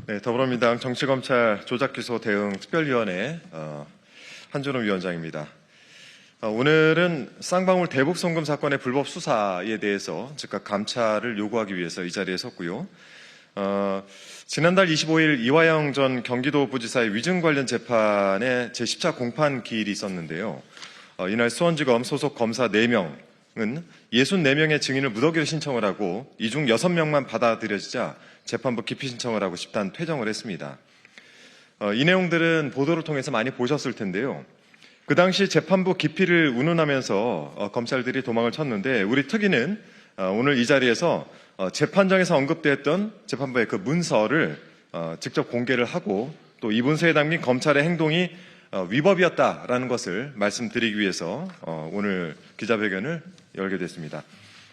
네, 더불어민주당 정치검찰 조작기소 대응 특별위원회 한준호 위원장입니다. 오늘은 쌍방울 대북송금 사건의 불법 수사에 대해서 즉각 감찰을 요구하기 위해서 이 자리에 섰고요. 지난달 25일 이화영 전 경기도부지사의 위증 관련 재판에 제10차 공판 기일이 있었는데요. 이날 수원지검 소속 검사 4명은 64명의 증인을 무더기로 신청을 하고 이 중 6명만 받아들여지자 재판부 기피 신청을 하고 집단 퇴정을 했습니다. 이 내용들은 보도를 통해서 많이 보셨을 텐데요. 그 당시 재판부 기피를 운운하면서 검찰들이 도망을 쳤는데 우리 특위는 오늘 이 자리에서 재판정에서 언급됐던 재판부의 그 문서를 직접 공개를 하고 또 이 문서에 담긴 검찰의 행동이 위법이었다라는 것을 말씀드리기 위해서 오늘 기자회견을 열게 됐습니다.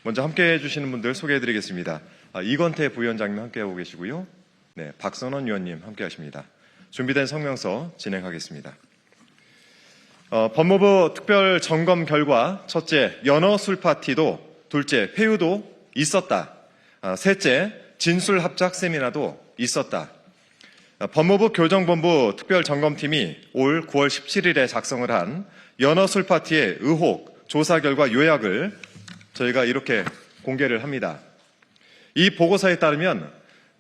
먼저 함께해 주시는 분들 소개해드리겠습니다. 이건태 부위원장님 함께하고 계시고요. 네, 박선원 의원님 함께하십니다. 준비된 성명서 진행하겠습니다. 법무부 특별 점검 결과 첫째, 연어 술 파티도, 둘째, 회유도 있었다. 셋째, 진술 합작 세미나도 있었다. 법무부 교정본부 특별점검팀이 올 9월 17일에 작성을 한 연어 술 파티의 의혹 조사 결과 요약을 저희가 이렇게 공개를 합니다. 이 보고서에 따르면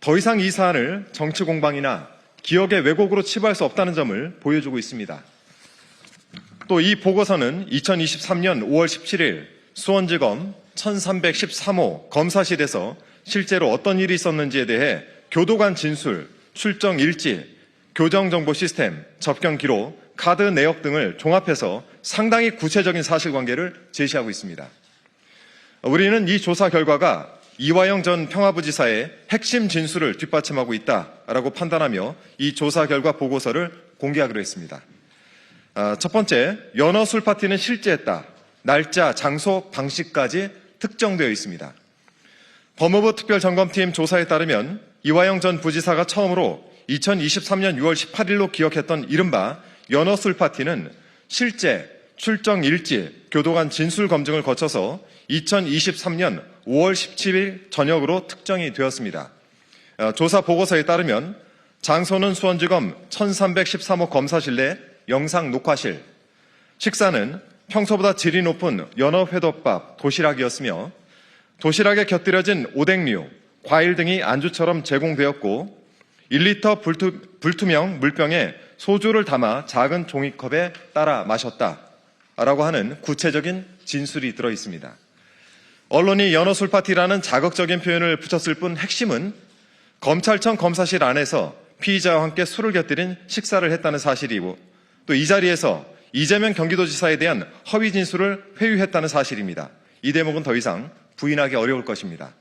더 이상 이 사안을 정치 공방이나 기억의 왜곡으로 치부할 수 없다는 점을 보여주고 있습니다. 또 이 보고서는 2023년 5월 17일 수원지검 1313호 검사실에서 실제로 어떤 일이 있었는지에 대해 교도관 진술, 출정 일지, 교정정보 시스템, 접견 기록, 카드 내역 등을 종합해서 상당히 구체적인 사실관계를 제시하고 있습니다. 우리는 이 조사 결과가 이화영 전 평화부지사의 핵심 진술을 뒷받침하고 있다라고 판단하며 이 조사 결과 보고서를 공개하기로 했습니다. 첫 번째, 연어 술 파티는 실제했다. 날짜, 장소, 방식까지 특정되어 있습니다. 법무부 특별점검팀 조사에 따르면 이화영 전 부지사가 처음으로 2023년 6월 18일로 기억했던 이른바 연어 술 파티는 실제, 출정 일지, 교도관 진술 검증을 거쳐서 2023년 5월 17일 저녁으로 특정이 되었습니다. 조사 보고서에 따르면 장소는 수원지검 1313호 검사실 내 영상 녹화실, 식사는 평소보다 질이 높은 연어 회덮밥, 도시락이었으며 도시락에 곁들여진 오뎅류, 과일 등이 안주처럼 제공되었고 1리터 불투명 물병에 소주를 담아 작은 종이컵에 따라 마셨다라고 하는 구체적인 진술이 들어있습니다. 언론이 연어 술 파티라는 자극적인 표현을 붙였을 뿐 핵심은 검찰청 검사실 안에서 피의자와 함께 술을 곁들인 식사를 했다는 사실이고 또 이 자리에서 이재명 경기도지사에 대한 허위 진술을 회유했다는 사실입니다. 이 대목은 더 이상 부인하기 어려울 것입니다.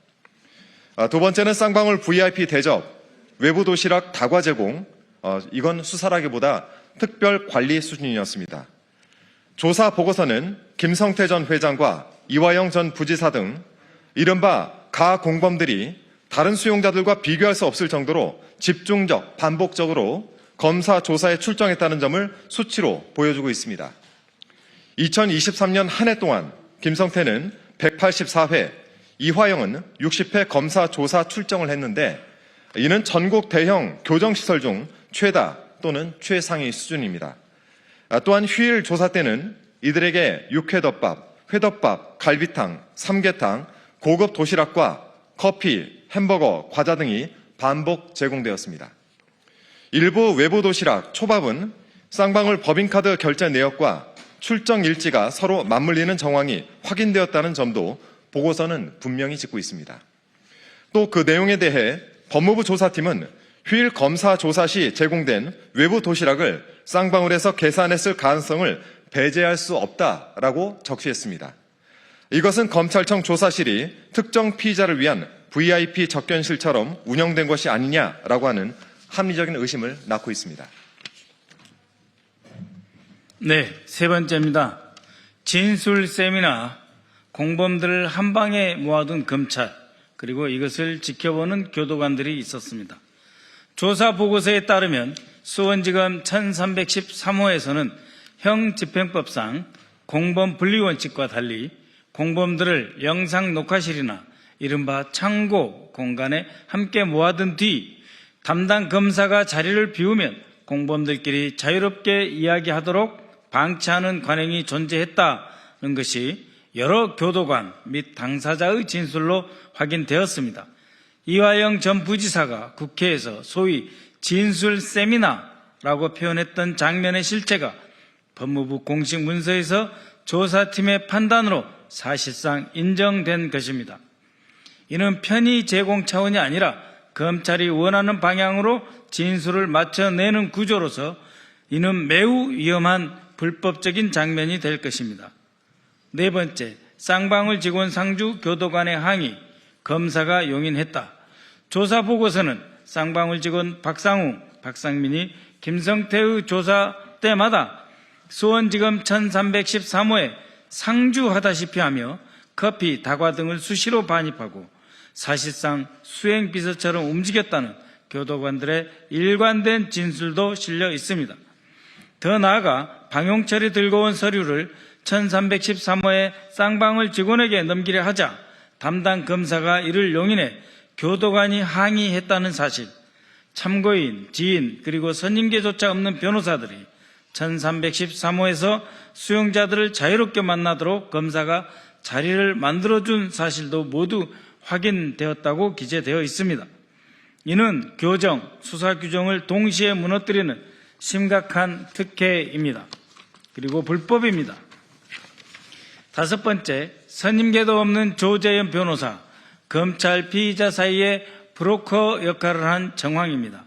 두 번째는 쌍방울 VIP 대접, 외부 도시락 다과 제공, 이건 수사라기보다 특별 관리 수준이었습니다. 조사 보고서는 김성태 전 회장과 이화영 전 부지사 등 이른바 가 공범들이 다른 수용자들과 비교할 수 없을 정도로 집중적, 반복적으로 검사 조사에 출정했다는 점을 수치로 보여주고 있습니다. 2023년 한 해 동안 김성태는 184회, 이화영은 60회 검사 조사 출정을 했는데 이는 전국 대형 교정시설 중 최다 또는 최상위 수준입니다. 또한 휴일 조사 때는 이들에게 육회덮밥, 회덮밥, 갈비탕, 삼계탕, 고급 도시락과 커피, 햄버거, 과자 등이 반복 제공되었습니다. 일부 외부 도시락, 초밥은 쌍방울 법인카드 결제 내역과 출정 일지가 서로 맞물리는 정황이 확인되었다는 점도 보고서는 분명히 짚고 있습니다. 또 그 내용에 대해 법무부 조사팀은 휴일 검사 조사 시 제공된 외부 도시락을 쌍방울에서 계산했을 가능성을 배제할 수 없다라고 적시했습니다. 이것은 검찰청 조사실이 특정 피의자를 위한 VIP 접견실처럼 운영된 것이 아니냐라고 하는 합리적인 의심을 낳고 있습니다. 네, 세 번째입니다. 진술 세미나, 공범들을 한 방에 모아둔 검찰, 그리고 이것을 지켜보는 교도관들이 있었습니다. 조사 보고서에 따르면 수원지검 1313호에서는 형집행법상 공범 분리 원칙과 달리 공범들을 영상 녹화실이나 이른바 창고 공간에 함께 모아둔 뒤 담당 검사가 자리를 비우면 공범들끼리 자유롭게 이야기하도록 방치하는 관행이 존재했다는 것이 여러 교도관 및 당사자의 진술로 확인되었습니다. 이화영 전 부지사가 국회에서 소위 진술 세미나라고 표현했던 장면의 실체가 법무부 공식 문서에서 조사팀의 판단으로 사실상 인정된 것입니다. 이는 편의 제공 차원이 아니라 검찰이 원하는 방향으로 진술을 맞춰내는 구조로서 이는 매우 위험한 불법적인 장면이 될 것입니다. 네 번째, 쌍방울 직원 상주 교도관의 항의, 검사가 용인했다. 조사 보고서는 쌍방울 직원 박상웅, 박상민이 김성태의 조사 때마다 수원지검 1313호에 상주하다시피 하며 커피, 다과 등을 수시로 반입하고 사실상 수행비서처럼 움직였다는 교도관들의 일관된 진술도 실려 있습니다. 더 나아가 방용철이 들고 온 서류를 1313호의 쌍방울 직원에게 넘기려 하자 담당 검사가 이를 용인해 교도관이 항의했다는 사실, 참고인, 지인 그리고 선임계조차 없는 변호사들이 1313호에서 수용자들을 자유롭게 만나도록 검사가 자리를 만들어준 사실도 모두 확인되었다고 기재되어 있습니다. 이는 교정, 수사규정을 동시에 무너뜨리는 심각한 특혜입니다. 그리고 불법입니다. 다섯 번째, 선임계도 없는 조재현 변호사, 검찰 피의자 사이에 브로커 역할을 한 정황입니다.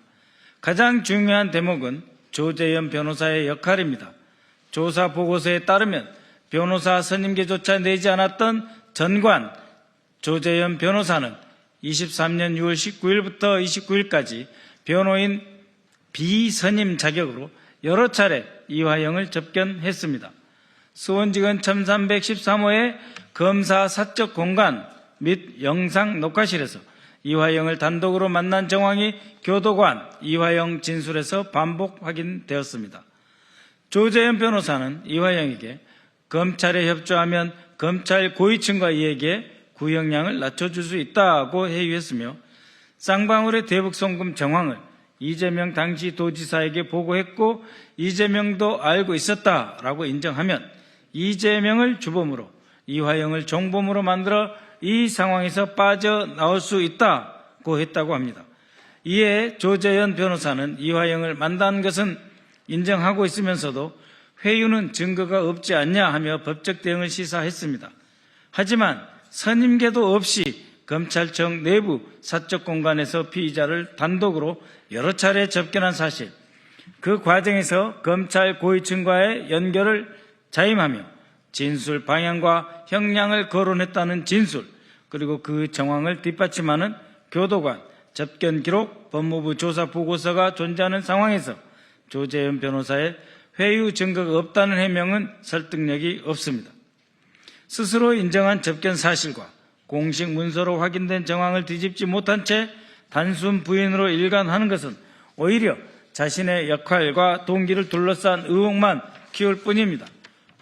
가장 중요한 대목은 조재현 변호사의 역할입니다. 조사 보고서에 따르면 변호사 선임계조차 내지 않았던 전관 조재현 변호사는 23년 6월 19일부터 29일까지 변호인 비선임 자격으로 여러 차례 이화영을 접견했습니다. 수원지검 1313호의 검사 사적 공간 및 영상 녹화실에서 이화영을 단독으로 만난 정황이 교도관 이화영 진술에서 반복 확인되었습니다. 조재현 변호사는 이화영에게 검찰에 협조하면 검찰 고위층과 이에게 구형량을 낮춰줄 수 있다고 해유했으며 쌍방울의 대북송금 정황을 이재명 당시 도지사에게 보고했고 이재명도 알고 있었다라고 인정하면 이재명을 주범으로 이화영을 종범으로 만들어 이 상황에서 빠져나올 수 있다고 했다고 합니다. 이에 조재현 변호사는 이화영을 만난 것은 인정하고 있으면서도 회유는 증거가 없지 않냐 하며 법적 대응을 시사했습니다. 하지만 선임계도 없이 검찰청 내부 사적 공간에서 피의자를 단독으로 여러 차례 접견한 사실, 그 과정에서 검찰 고위층과의 연결을 자임하며 진술 방향과 형량을 거론했다는 진술, 그리고 그 정황을 뒷받침하는 교도관, 접견 기록, 법무부 조사 보고서가 존재하는 상황에서 조재현 변호사의 회유 증거가 없다는 해명은 설득력이 없습니다. 스스로 인정한 접견 사실과 공식 문서로 확인된 정황을 뒤집지 못한 채 단순 부인으로 일관하는 것은 오히려 자신의 역할과 동기를 둘러싼 의혹만 키울 뿐입니다.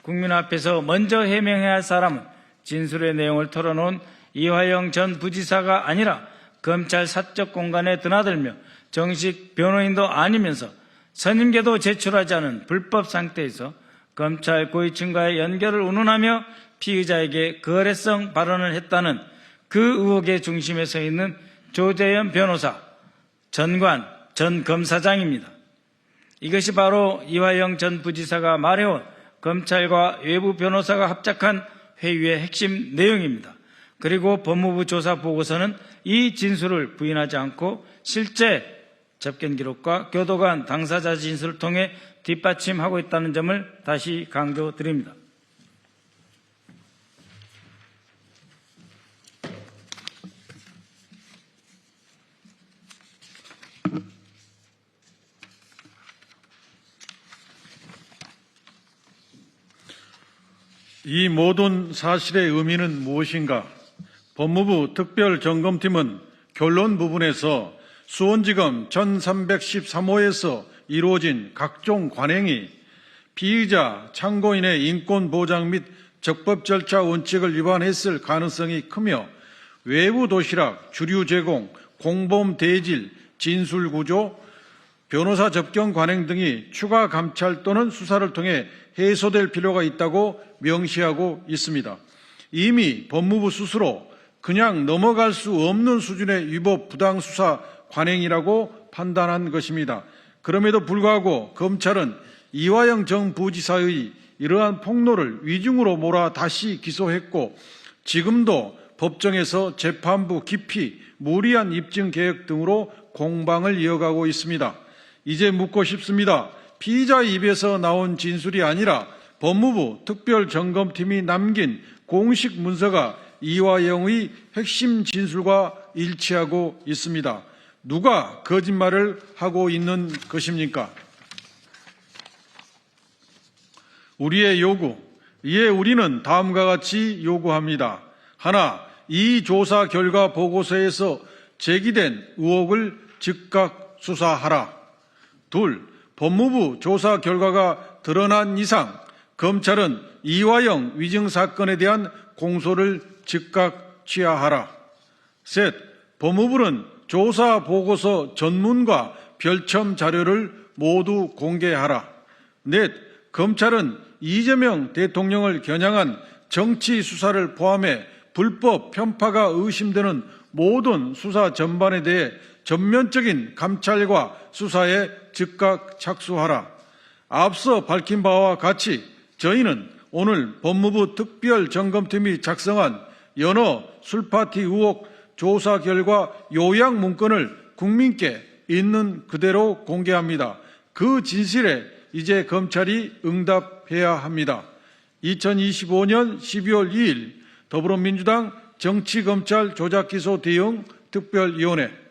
국민 앞에서 먼저 해명해야 할 사람은 진술의 내용을 털어놓은 이화영 전 부지사가 아니라 검찰 사적 공간에 드나들며 정식 변호인도 아니면서 선임계도 제출하지 않은 불법 상태에서 검찰 고위층과의 연결을 운운하며 피의자에게 거래성 발언을 했다는 그 의혹의 중심에 서 있는 조재현 변호사, 전관, 전 검사장입니다. 이것이 바로 이화영 전 부지사가 말해온 검찰과 외부 변호사가 합작한 회유의 핵심 내용입니다. 그리고 법무부 조사 보고서는 이 진술을 부인하지 않고 실제 접견 기록과 교도관 당사자 진술을 통해 뒷받침하고 있다는 점을 다시 강조드립니다. 이 모든 사실의 의미는 무엇인가? 법무부 특별점검팀은 결론 부분에서 수원지검 1313호에서 이루어진 각종 관행이 피의자, 참고인의 인권보장 및 적법 절차 원칙을 위반했을 가능성이 크며 외부 도시락, 주류 제공, 공범 대질, 진술구조, 변호사 접견 관행 등이 추가 감찰 또는 수사를 통해 해소될 필요가 있다고 명시하고 있습니다. 이미 법무부 스스로 그냥 넘어갈 수 없는 수준의 위법 부당수사 관행이라고 판단한 것입니다. 그럼에도 불구하고 검찰은 이화영 정 부지사의 이러한 폭로를 위중으로 몰아 다시 기소했고 지금도 법정에서 재판부 기피, 무리한 입증 개혁 등으로 공방을 이어가고 있습니다. 이제 묻고 싶습니다. 피의자 입에서 나온 진술이 아니라 법무부 특별점검팀이 남긴 공식 문서가 이화영의 핵심 진술과 일치하고 있습니다. 누가 거짓말을 하고 있는 것입니까? 우리의 요구, 이에 우리는 다음과 같이 요구합니다. 하나, 이 조사 결과 보고서에서 제기된 의혹을 즉각 수사하라. 둘, 법무부 조사 결과가 드러난 이상 검찰은 이화영 위증 사건에 대한 공소를 즉각 취하하라. 셋, 법무부는 조사 보고서 전문과 별첨 자료를 모두 공개하라. 넷, 검찰은 이재명 대통령을 겨냥한 정치 수사를 포함해 불법 편파가 의심되는 모든 수사 전반에 대해 전면적인 감찰과 수사에 즉각 착수하라. 앞서 밝힌 바와 같이 저희는 오늘 법무부 특별점검팀이 작성한 연어 술파티 의혹 조사 결과 요약 문건을 국민께 있는 그대로 공개합니다. 그 진실에 이제 검찰이 응답해야 합니다. 2025년 12월 2일 더불어민주당 정치검찰 조작기소 대응 특별위원회